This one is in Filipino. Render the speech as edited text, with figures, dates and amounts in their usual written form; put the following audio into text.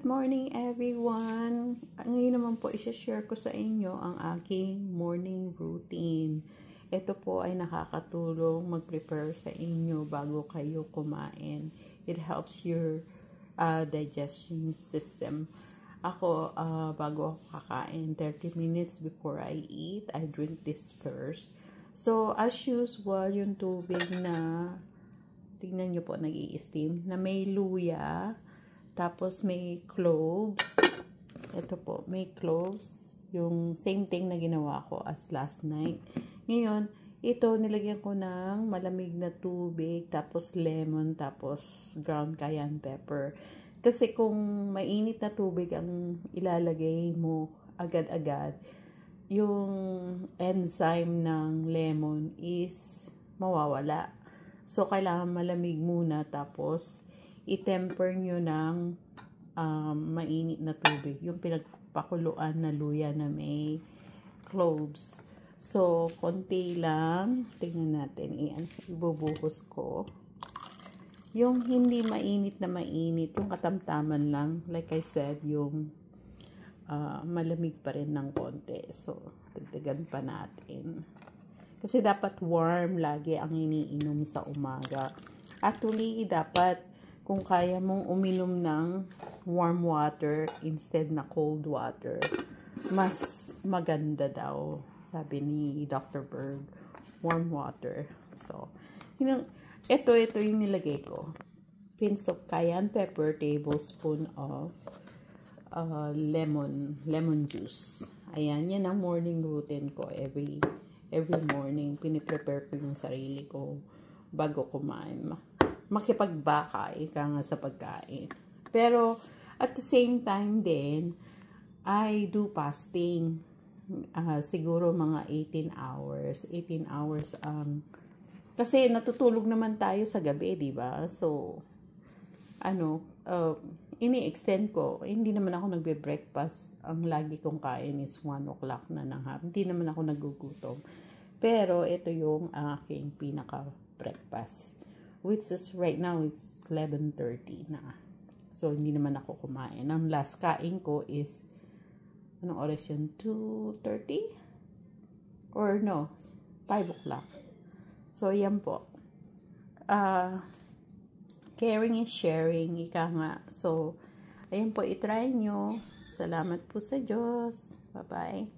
morning everyone! Ngayon naman po i-share ko sa inyo ang aking morning routine. Ito po ay nakakatulong mag-prepare sa inyo bago kayo kumain. It helps your digestion system. Ako, bago ako kakain, 30 minutes before I eat, I drink this first. So, as usual, yung tubig na, tingnan nyo po, nag-i-steam, na may luya, tapos may cloves. Ito po, may cloves. Yung same thing na ginawa ko as last night. Ngayon, ito nilagyan ko ng malamig na tubig, tapos lemon, tapos ground cayenne pepper. Kasi kung mainit na tubig ang ilalagay mo agad-agad, yung enzyme ng lemon is mawawala. So, kailangan malamig muna, tapos i-temper nyo ng mainit na tubig. Yung pinagpakuluan na luya na may cloves. So, konti lang. Tingnan natin. Ibubuhos ko. Yung hindi mainit na mainit, yung katamtaman lang. Like I said, yung malamig pa rin ng konti. So, dagdagan pa natin. Kasi dapat warm lagi ang iniinom sa umaga. Actually, dapat kung kaya mong uminom ng warm water instead na cold water, mas maganda daw, sabi ni Dr. Berg, warm water. So, ito yung nilagay ko. Pinch of cayenne pepper, tablespoon of lemon juice. Ayan, yan ang morning routine ko. Every morning, piniprepare ko yung sarili ko bago kumain. Makipagbaka, ika nga sa pagkain. Pero, at the same time din, I do fasting. Siguro mga 18 hours. 18 hours ang... kasi natutulog naman tayo sa gabi, di ba? So, ini-extend ko. Hindi naman ako nagbe-breakfast. Ang lagi kong kain is 1 o'clock na ng hapon. Hindi naman ako nagugutom. Pero, ito yung aking pinaka-breakfast. Which is right now, it's 11:30 na. So, hindi naman ako kumain. Ang last kain ko is, anong oras yun? 2:30? Or no, 5 o'clock. So, yan po. Caring is sharing, ika nga. So, ayan po, itry nyo. Salamat po sa Diyos. Bye-bye.